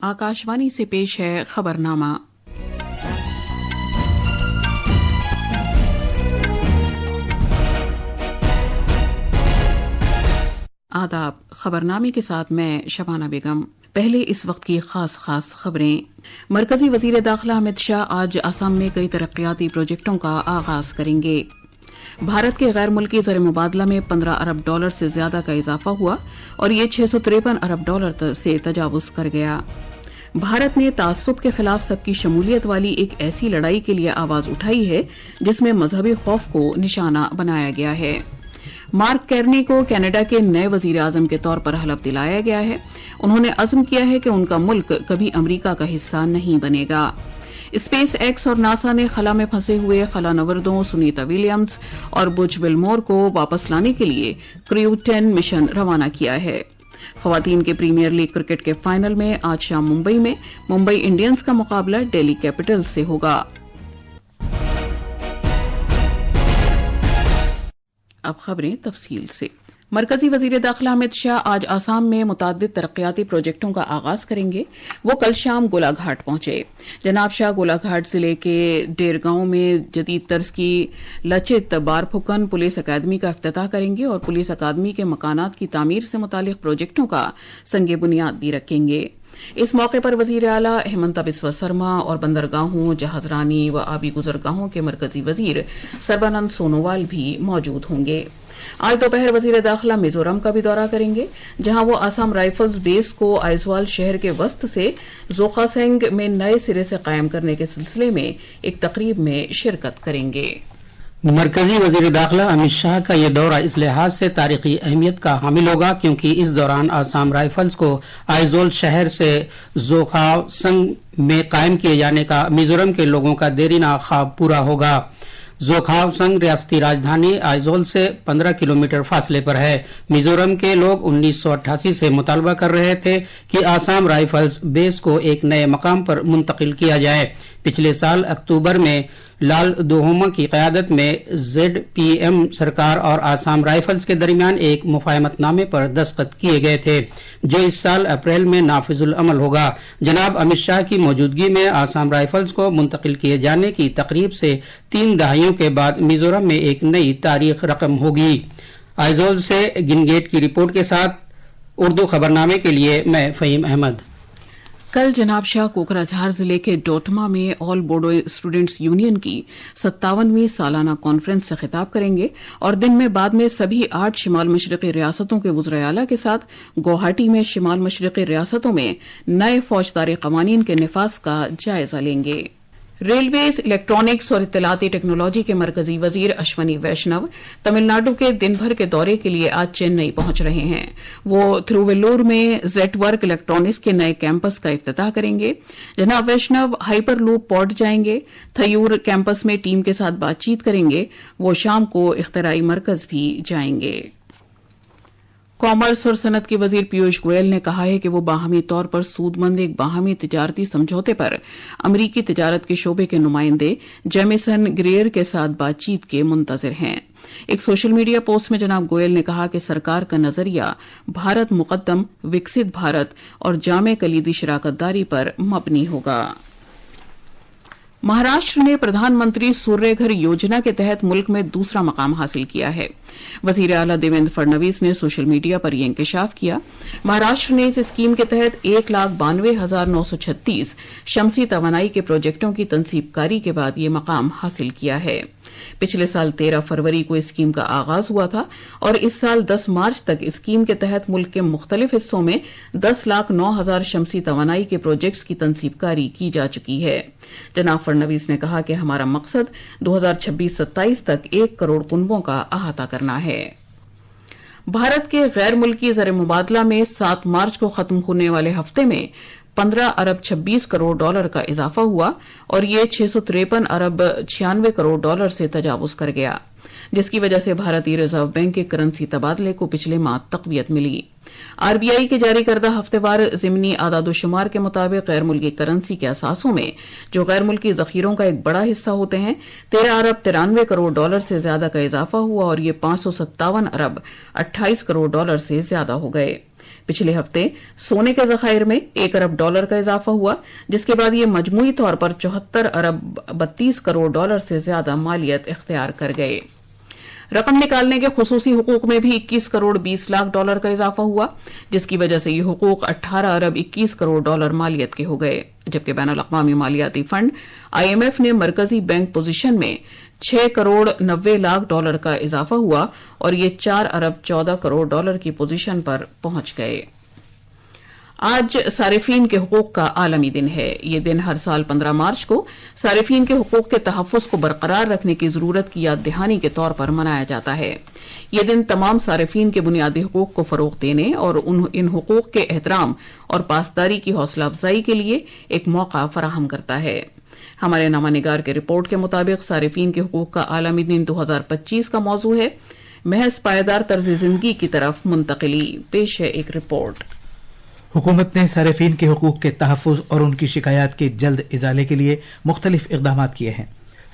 आकाशवाणी से पेश है खबरनामा। आदाब। खबरनामे के साथ मैं शबाना बेगम। पहले इस वक्त की खास खबरें। मरकजी वजीर दाखिला अमित शाह आज असम में कई तरक्याती प्रोजेक्टों का आगाज करेंगे। भारत के गैर मुल्की ज़र मुबादला में $15 अरब से ज्यादा का इजाफा हुआ और ये $653 अरब से तजावुज कर गया। भारत ने तासुब के खिलाफ सबकी शमूलियत वाली एक ऐसी लड़ाई के लिए आवाज उठाई है जिसमें मजहबी खौफ को निशाना बनाया गया है। मार्क कार्नी को कनाडा के नए वजीर आजम के तौर पर हलफ दिलाया गया है। उन्होंने अज़्म किया है कि उनका मुल्क कभी अमरीका का हिस्सा नहीं बनेगा। स्पेस एक्स और नासा ने खला में फंसे हुए खला नवर्दों सुनीता विलियम्स और बुच विल्मोर को वापस लाने के लिए क्रू 10 मिशन रवाना किया है। खवातीन के प्रीमियर लीग क्रिकेट के फाइनल में आज शाम मुंबई में मुंबई इंडियंस का मुकाबला दिल्ली कैपिटल्स से होगा। अब खबरें तफसील से। मरकजी वजीर दाखिला अमित शाह आज आसाम में मुताद्दिद तरक्याती प्रोजेक्टों का आगाज करेंगे। वो कल शाम गोलाघाट पहुंचे। जनाब शाह गोलाघाट जिले के डेरगांव में जदीद तर्ज की लचित बारफुकन पुलिस अकादमी का इफ्तिताह करेंगे और पुलिस अकादमी के मकानात की तामीर से मुतालिक प्रोजेक्टों का संगे बुनियाद भी रखेंगे। इस मौके पर वजीर आला हेमंता बिस्वा शर्मा और बंदरगाहों, जहाजरानी व आबी गुजरगाहों के मरकजी वजीर सर्बानंद सोनोवाल भी मौजूद होंगे। आज दोपहर वजीर दाखिला मिजोरम का भी दौरा करेंगे, जहां वो आसाम राइफल्स बेस को आइजवाल शहर के वस्त से जोखासेंग में नए सिरे से कायम करने के सिलसिले में एक तकरीब में शिरकत करेंगे। मरकजी वजीर दाखिला अमित शाह का यह दौरा इस लिहाज से तारीखी अहमियत का हामिल होगा क्योंकि इस दौरान आसाम राइफल्स को आइजोल शहर से जोखासेंग में कायम किए जाने का मिजोरम के लोगों का देरीना ख्वाब पूरा होगा। जोखासेंग रियासती राजधानी आइजोल से 15 किलोमीटर फासले पर है। मिजोरम के लोग 1988 से मुतालबा कर रहे थे कि आसाम राइफल्स बेस को एक नए मकाम पर मुंतकिल किया जाए। पिछले साल अक्टूबर में लाल दोहोमा की क़यादत में ZPM सरकार और आसाम राइफल्स के दरमियान एक मुफाहमतनामे पर दस्तखत किए गए थे जो इस साल अप्रैल में नाफिजुल अमल होगा। जनाब अमित शाह की मौजूदगी में आसाम राइफल्स को मुंतकिल किए जाने की तकरीब से 3 दहाइयों के बाद मिजोरम में एक नई तारीख रकम होगी। आइजोल से गिनगेट की रिपोर्ट के साथ उर्दू खबरनामे के लिए मैं फहीम अहमद। कल जनाब शाह कोकराझार जिले के डोटमा में ऑल बोडो स्टूडेंट्स यूनियन की 57वीं सालाना कॉन्फ्रेंस से खिताब करेंगे और दिन में बाद में सभी 8 शिमाल मशरक़ी रियासतों के वज़राए आला के साथ गुवाहाटी में शिमाल मशरक़ी रियासतों में नए फौजदारी क़वानीन के निफाज का जायजा लेंगे। रेलवेज, इलेक्ट्रॉनिक्स और इत्तलाती टेक्नोलॉजी के मरकजी वजीर अश्वनी वैष्णव तमिलनाडु के दिन भर के दौरे के लिए आज चेन्नई पहुंच रहे हैं। वो थिरुवल्लुर में जेटवर्क इलेक्ट्रॉनिक्स के नए कैंपस का इफ्तिताह करेंगे। जनाब वैष्णव हाइपर लूप पोर्ट जाएंगे। थयूर कैंपस में टीम के साथ बातचीत करेंगे। वो शाम को इख्तिराई मरकज भी जाएंगे। कॉमर्स और सनत के वजीर पीयूष गोयल ने कहा है कि वो बाहमी तौर पर सूदमंद एक बाहमी तिजारती समझौते पर अमरीकी तिजारत के शोबे के नुमाइंदे जेमिसन ग्रेयर के साथ बातचीत के मुंतजिर हैं। एक सोशल मीडिया पोस्ट में जनाब गोयल ने कहा कि सरकार का नजरिया भारत मुकद्दम, विकसित भारत और जामे कलीदी शराकतदारी पर मबनी होगा। महाराष्ट्र ने प्रधानमंत्री सूर्यघर योजना के तहत मुल्क में दूसरा मकाम हासिल किया है। वजीर आला देवेंद्र फडणवीस ने सोशल मीडिया पर यह इंकशाफ किया। महाराष्ट्र ने इस स्कीम के तहत 1,92,936 शमसी तवानाई के प्रोजेक्टों की तनसीबकारी के बाद ये मकाम हासिल किया है। पिछले साल 13 फरवरी को इस स्कीम का आगाज हुआ था और इस साल 10 मार्च तक इस स्कीम के तहत मुल्क के मुख्तलिफ हिस्सों में 10,09,000 शमसी तवानाई के प्रोजेक्ट्स की तनसीबकारी की जा चुकी है। जनाब फडणवीस ने कहा कि हमारा मकसद 2026-27 तक 1 करोड़ कुनबों का अहाता करना है। भारत के गैर मुल्की ज़र मुबादला में 7 मार्च को खत्म होने वाले हफ्ते में $15 अरब 26 करोड़ का इजाफा हुआ और ये $653 अरब 96 करोड़ से तजावुज कर गया, जिसकी वजह से भारतीय रिजर्व बैंक के करेंसी तबादले को पिछले माह तकवीत मिली। आरबीआई के जारी करदा हफ्तेवार ज़िमनी आदादोशुमार के मुताबिक गैर मुल्की करेंसी के असासों में जो गैर मुल्की जखीरों का एक बड़ा हिस्सा होते हैं 13 अरब 93 करोड़ से ज्यादा का इजाफा हुआ और ये 557 अरब 28 करोड़ से ज्यादा हो गए। پچھلے ہفتے سونے کے ذخائر میں $1 ارب کا اضافہ ہوا، جس کے بعد یہ مجموعی طور پر $74 ارب 32 کروڑ سے زیادہ مالیت اختیار کر گئے۔ رقم نکالنے کے خصوصی حقوق میں بھی $21 کروڑ 20 لاکھ کا اضافہ ہوا، جس کی وجہ سے یہ حقوق $18 ارب 21 کروڑ مالیت کے ہو گئے، جبکہ بین الاقوامی مالیاتی فنڈ IMF نے مرکزی بینک پوزیشن میں $6 کروڑ 90 لاکھ کا اضافہ ہوا اور یہ $4 ارب 14 کروڑ کی پوزیشن پر پہنچ گئے۔ آج صارفین کے حقوق کا عالمی دن ہے۔ یہ دن ہر سال 15 مارچ کو صارفین کے حقوق کے تحفظ کو برقرار رکھنے کی ضرورت کی یاد دہانی کے طور پر منایا جاتا ہے۔ یہ دن تمام صارفین کے بنیادی حقوق کو فروغ دینے اور ان حقوق کے احترام اور پاسداری کی حوصلہ افزائی کے لیے ایک موقع فراہم کرتا ہے۔ ہمارے نامہ نگار کے رپورٹ کے مطابق صارفین کے حقوق کا عالمی دن 2025 کا موضوع ہے محض پائیدار طرز زندگی کی طرف منتقلی۔ پیش ہے ایک رپورٹ۔ حکومت نے صارفین کے حقوق کے تحفظ اور ان کی شکایات کے جلد ازالے کے لیے مختلف اقدامات کیے ہیں۔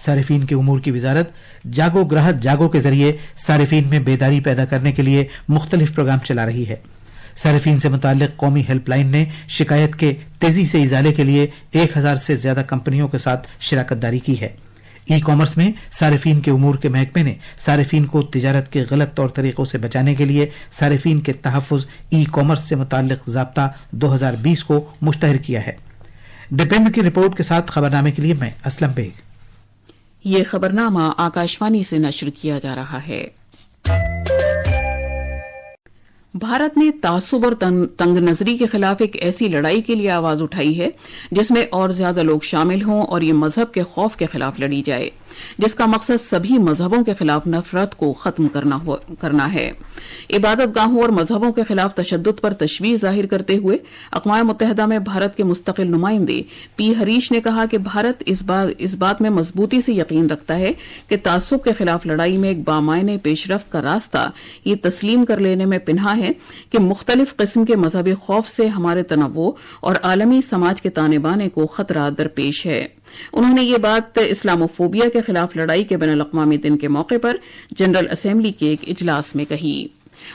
صارفین کے امور کی وزارت جاگو گراہک جاگو کے ذریعے صارفین میں بیداری پیدا کرنے کے لیے مختلف پروگرام چلا رہی ہے۔ صارفین سے متعلق قومی ہیلپ لائن نے شکایت کے تیزی سے ازالے کے لیے 1000 سے زیادہ کمپنیوں کے ساتھ شراکت داری کی ہے۔ ای کامرس میں صارفین کے امور کے محکمے نے صارفین کو تجارت کے غلط طور طریقوں سے بچانے کے لیے صارفین کے تحفظ ای کامرس سے متعلق ضابطہ 2020 کو مشتہر کیا ہے۔ ڈیپینڈ کی رپورٹ کے ساتھ خبرنامے کے لیے میں اسلم بیگ۔ یہ خبرنامہ آکاشوانی سے نشر کیا جا رہا ہے۔ بھارت نے تعصب اور تنگ نظری کے خلاف ایک ایسی لڑائی کے لیے آواز اٹھائی ہے جس میں اور زیادہ لوگ شامل ہوں اور یہ مذہب کے خوف کے خلاف لڑی جائے، جس کا مقصد سبھی مذہبوں کے خلاف نفرت کو ختم کرنا ہے۔ عبادت گاہوں اور مذہبوں کے خلاف تشدد پر تشویش ظاہر کرتے ہوئے اقوام متحدہ میں بھارت کے مستقل نمائندے پی ہریش نے کہا کہ بھارت اس بات میں مضبوطی سے یقین رکھتا ہے کہ تعصب کے خلاف لڑائی میں ایک بامعنی پیش رفت کا راستہ یہ تسلیم کر لینے میں پنہا ہے کہ مختلف قسم کے مذہبی خوف سے ہمارے تنوع اور عالمی سماج کے تانے بانے کو خطرہ درپیش ہے۔ انہوں نے یہ بات اسلاموفوبیا کے خلاف لڑائی کے بین الاقوامی دن کے موقع پر جنرل اسمبلی کے ایک اجلاس میں کہی۔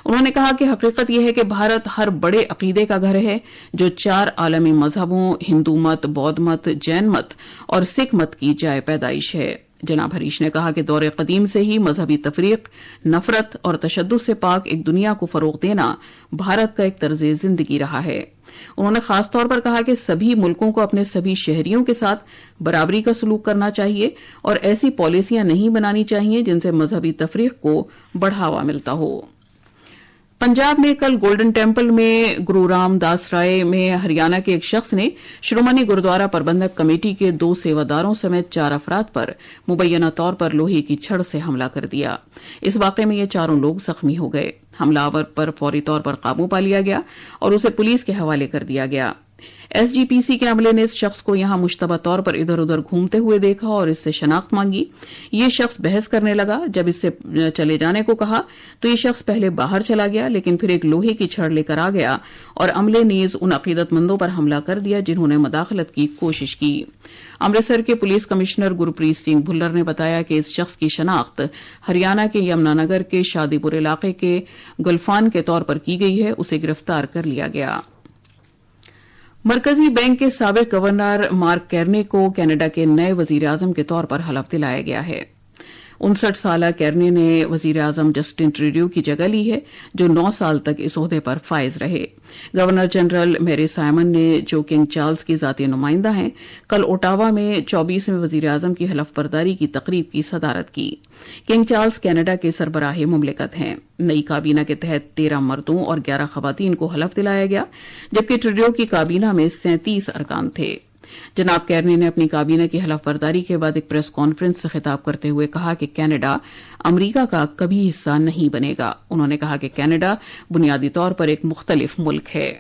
انہوں نے کہا کہ حقیقت یہ ہے کہ بھارت ہر بڑے عقیدے کا گھر ہے جو 4 عالمی مذہبوں ہندو مت، بودھ مت، جین مت اور سکھ مت کی جائے پیدائش ہے۔ جناب ہریش نے کہا کہ دور قدیم سے ہی مذہبی تفریق، نفرت اور تشدد سے پاک ایک دنیا کو فروغ دینا بھارت کا ایک طرز زندگی رہا ہے۔ انہوں نے خاص طور پر کہا کہ سبھی ملکوں کو اپنے سبھی شہریوں کے ساتھ برابری کا سلوک کرنا چاہیے اور ایسی پالیسیاں نہیں بنانی چاہیے جن سے مذہبی تفریق کو بڑھاوا ملتا ہو۔ پنجاب میں کل گولڈن ٹیمپل میں گرو رام داس رائے میں ہریانہ کے ایک شخص نے شرومنی گردوارا پربندھک کمیٹی کے 2 سیواداروں سمیت 4 افراد پر مبینہ طور پر لوہے کی چھڑ سے حملہ کر دیا۔ اس واقعے میں یہ 4 لوگ زخمی ہو گئے۔ حملہ آور پر فوری طور پر قابو پا لیا گیا اور اسے پولیس کے حوالے کر دیا گیا۔ SGPC کے عملے نے اس شخص کو یہاں مشتبہ طور پر ادھر ادھر گھومتے ہوئے دیکھا اور اس سے شناخت مانگی۔ یہ شخص بحث کرنے لگا۔ جب اس سے چلے جانے کو کہا تو یہ شخص پہلے باہر چلا گیا لیکن پھر ایک لوہے کی چھڑ لے کر آ گیا اور عملے نیز ان عقیدت مندوں پر حملہ کر دیا جنہوں نے مداخلت کی کوشش کی۔ امرتسر کے پولیس کمشنر گرپریت سنگھ بھلر نے بتایا کہ اس شخص کی شناخت ہریانہ کے یمنا نگر کے شادی پور علاقے کے گلفان کے طور پر کی گئی ہے۔ اسے گرفتار کر لیا گیا۔ مرکزی بینک کے سابق گورنر مارک کیرنی کو کینیڈا کے نئے وزیر اعظم کے طور پر حلف دلایا گیا ہے۔ 59 سالہ کیرنی نے وزیر اعظم جسٹن ٹروڈیو کی جگہ لی ہے جو 9 سال تک اس عہدے پر فائز رہے۔ گورنر جنرل میری سائمن نے جو کنگ چارلز کی ذاتی نمائندہ ہیں کل اوٹاوا میں 24ویں وزیر اعظم کی حلف برداری کی تقریب کی صدارت کی۔ کنگ چارلز کینیڈا کے سربراہ مملکت ہیں۔ نئی کابینہ کے تحت 13 مردوں اور 11 خواتین کو حلف دلایا گیا جبکہ ٹروڈیو کی کابینہ میں 37 ارکان تھے۔ جناب کیرنی نے اپنی کابینہ کی حلف برداری کے بعد ایک پریس کانفرنس سے خطاب کرتے ہوئے کہا کہ کینیڈا امریکہ کا کبھی حصہ نہیں بنے گا۔ انہوں نے کہا کہ کینیڈا بنیادی طور پر ایک مختلف ملک ہے۔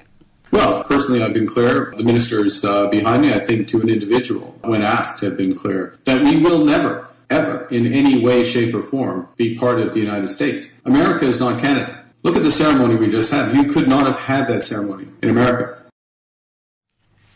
Well, personally, I've been clear. The ministers behind me, I think to an individual, when asked, have been clear that we will never, ever, in any way, shape, or form, be part of the United States. America is not Canada. Look at the ceremony we just had. You could not have had that ceremony in America.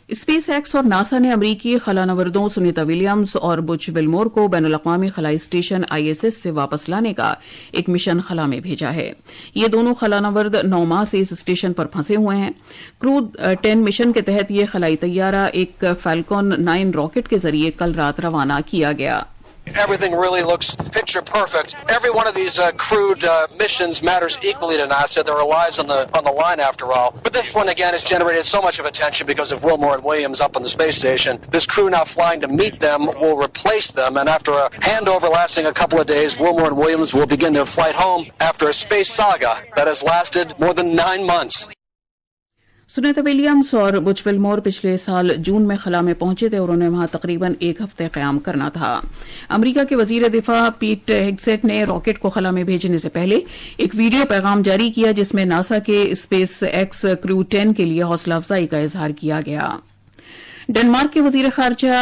Space x और NASA ने अमरीकी खलानवरदों Sunita Williams और Butch Wilmore को बैनुल-अक़वामी खलाई station ISS से वापस लाने का एक मिशन खला में भेजा है। ये दोनों खलानवर्द 9 माह से इस स्टेशन पर फंसे हुए हैं। क्रू 10 मिशन के तहत ये खलाई तैयारा एक फैल्कन 9 रॉकेट के जरिए कल रात रवाना किया गया। Everything really looks picture perfect. Every one of these crewed missions matters equally to NASA. There are lives on the line after all. But this one again has generated so much of attention because of Wilmore and Williams up on the space station. This crew now flying to meet them will replace them, and after a handover lasting a couple of days, Wilmore and Williams will begin their flight home after a space saga that has lasted more than 9 months. Sunita Williams और Butch Wilmore पिछले साल जून में खला में पहुंचे थे और उन्हें वहां तकरीबन 1 हफ्ते क़याम करना था। अमेरिका के वजीर दिफा पीट हेग्सेट ने रॉकेट को खला में भेजने से पहले एक वीडियो पैगाम जारी किया जिसमें नासा के स्पेस एक्स क्रू 10 के लिए हौसला अफजाई का इजहार किया गया। डेनमार्क के वजीर खारजा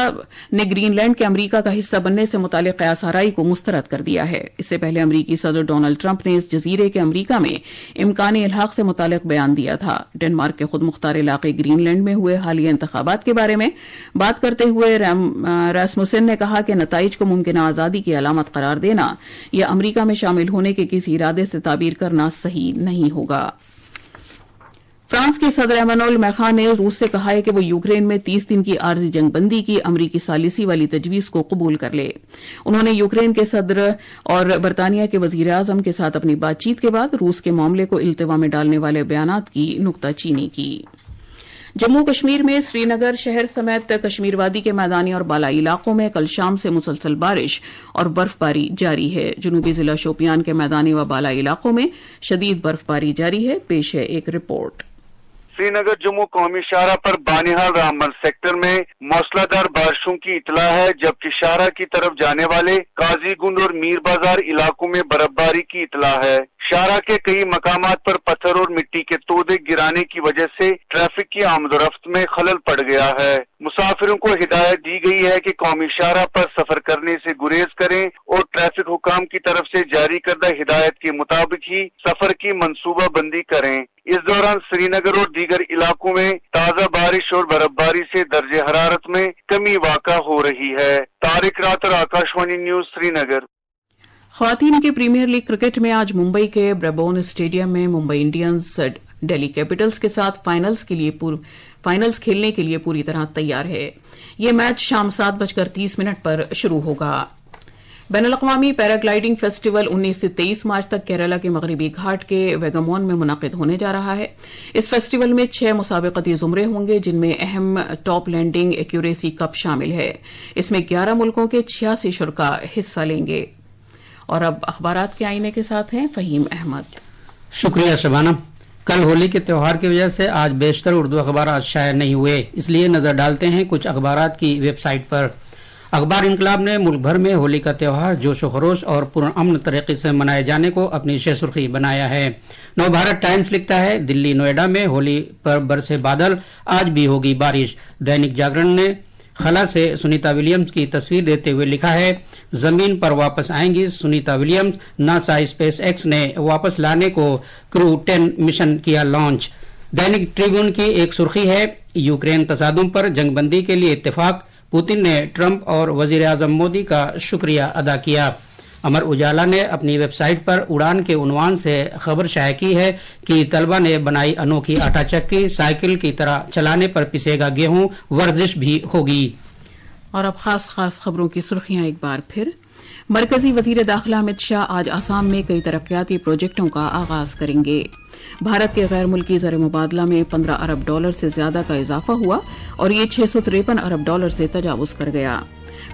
ने ग्रीनलैंड के अमरीका का हिस्सा बनने से मुतालिक क़यास आराई को मुस्तरद कर दिया है। इससे पहले अमरीकी सदर डोनाल्ड ट्रंप ने इस जजीरे के अमरीका में इम्कानी इल्हाक से मुतालिक बयान दिया था। डेनमार्क के खुद मुख्तार इलाके ग्रीनलैंड में हुए हालिया इंतखाबात के बारे में बात करते हुए रासमुसेन ने कहा कि नताइज को मुमकिन आज़ादी की अलामत करार देना या अमरीका में शामिल होने के किसी इरादे से ताबीर करना सही नहीं होगा। फ्रांस के सदर एमानुएल मैक्रों ने रूस से कहा है कि वो यूक्रेन में 30 दिन की आर्जी जंगबंदी की अमरीकी सालिसी वाली तजवीज को कबूल कर ले। उन्होंने यूक्रेन के सदर और बरतानिया के वजीर आजम के साथ अपनी बातचीत के बाद रूस के मामले को इल्तिवा में डालने वाले बयानात की नुक्ताचीनी की। जम्मू कश्मीर में श्रीनगर शहर समेत कश्मीर वादी के मैदानी और बालाई इलाकों में कल शाम से मुसलसल बारिश और बर्फबारी जारी है। जनूबी जिला शोपियान के मैदानी व बालाई इलाकों में शदीद बर्फबारी जारी है। पेश है एक रिपोर्ट। श्रीनगर जम्मू कौमी शाहरा पर बानिहाल रामबन सेक्टर में मौसलाधार बारिशों की इतला है, जबकि शाहरा की तरफ जाने वाले काजीगुंड और मीर बाजार इलाकों में बर्फबारी की इतला है। शाहरा के कई मकामात पर पत्थर और मिट्टी के तोदे गिराने की वजह से ट्रैफिक की आमदोरफ्त में खलल पड़ गया है। मुसाफिरों को हिदायत दी गई है कि कौमी शाहरा पर सफर करने से गुरेज करें और ट्रैफिक हुकाम की तरफ से जारी करदा हिदायत के मुताबिक ही सफर की मंसूबा बंदी करें। इस दौरान श्रीनगर और दीगर इलाकों में ताजा बारिश और बर्फबारी से दर्जे हरारत में कमी वाक़ा हो रही है। तारिक रातर, आकाशवाणी न्यूज, श्रीनगर। ख्वातीन के प्रीमियर लीग क्रिकेट में आज मुंबई के ब्रेबोर्न स्टेडियम में मुंबई इंडियंस दिल्ली कैपिटल्स के साथ फाइनल्स खेलने के लिए पूरी तरह तैयार है। यह मैच शाम 7:30 पर शुरू होगा। बैनुल-अक़वामी पैराग्लाइडिंग फेस्टिवल 19 से 23 मार्च तक केरला के मगरबी घाट के वेगामोन में मुनक़िद होने जा रहा है। इस फेस्टिवल में 6 मुसाबक़ती ज़ुमरे होंगे, जिनमें अहम टॉप लैंडिंग एक्यूरेसी कप शामिल है। इसमें 11 मुल्कों के 86 शुरका हिस्सा लेंगे। और अब अखबारात के आईने के साथ हैं फ़हीम अहमद। शुक्रिया शबाना। कल होली के त्यौहार की वजह से आज बेशतर उर्दू अखबार शाये नहीं हुए, इसलिए नजर डालते हैं कुछ अखबारात की वेबसाइट पर। अखबार इनकलाब ने मुल्क भर में होली का त्यौहार जोश व खरोश और पुरअमन तरीके से मनाए जाने को अपनी सुर्खी बनाया है। नवभारत टाइम्स लिखता है, दिल्ली नोएडा में होली पर बरसे बादल, आज भी होगी बारिश। दैनिक जागरण ने खला से सुनीता विलियम्स की तस्वीर देते हुए लिखा है, जमीन पर वापस आएंगी Sunita Williams, NASA space x ने वापस लाने को क्रू 10 मिशन किया लॉन्च। दैनिक ट्रिब्यून की एक सुर्खी है, यूक्रेन तसादुम पर जंगबंदी के लिए इत्तेफाक, पुतिन ने ट्रंप और वजीर आजम मोदी का शुक्रिया अदा किया। अमर उजाला ने अपनी वेबसाइट पर उड़ान के उन्वान से खबर शाये की है कि तलबा ने बनाई अनोखी आटा चक्की, साइकिल की तरह चलाने पर पिसेगा गेहूं, वर्जिश भी होगी। और अब खास खबरों की सुर्खियां एक बार फिर। मरकजी वजीर दाखिला अमित शाह आज आसाम में कई तरक्याती प्रोजेक्टों का आगाज करेंगे। भारत के गैर मुल्की ज़र मुबादला में $15 अरब से ज्यादा का इजाफा हुआ और ये $653 अरब से तजावुज कर गया।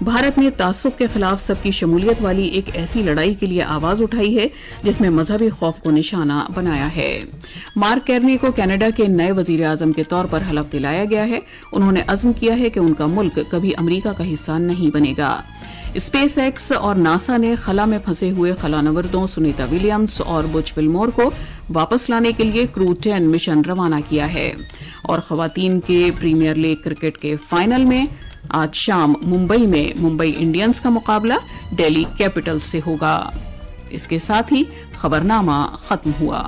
भारत ने तासुब के खिलाफ सबकी शमूलियत वाली एक ऐसी लड़ाई के लिए आवाज उठाई है जिसमें मजहबी खौफ को निशाना बनाया है। मार्क कार्नी को कनाडा के नए वजीर आजम के तौर पर हलफ दिलाया गया है। उन्होंने अज़्म किया है कि उनका मुल्क कभी अमरीका का हिस्सा नहीं बनेगा। स्पेस एक्स और नासा ने खला में फंसे हुए खलानवरदों सुनीता विलियम्स और बुच विल्मोर को वापस लाने के लिए क्रू 10 मिशन रवाना किया है। और खवातीन के प्रीमियर लीग क्रिकेट के फाइनल में आज शाम मुंबई में मुंबई इंडियंस का मुकाबला दिल्ली कैपिटल्स से होगा। इसके साथ ही खबरनामा खत्म हुआ।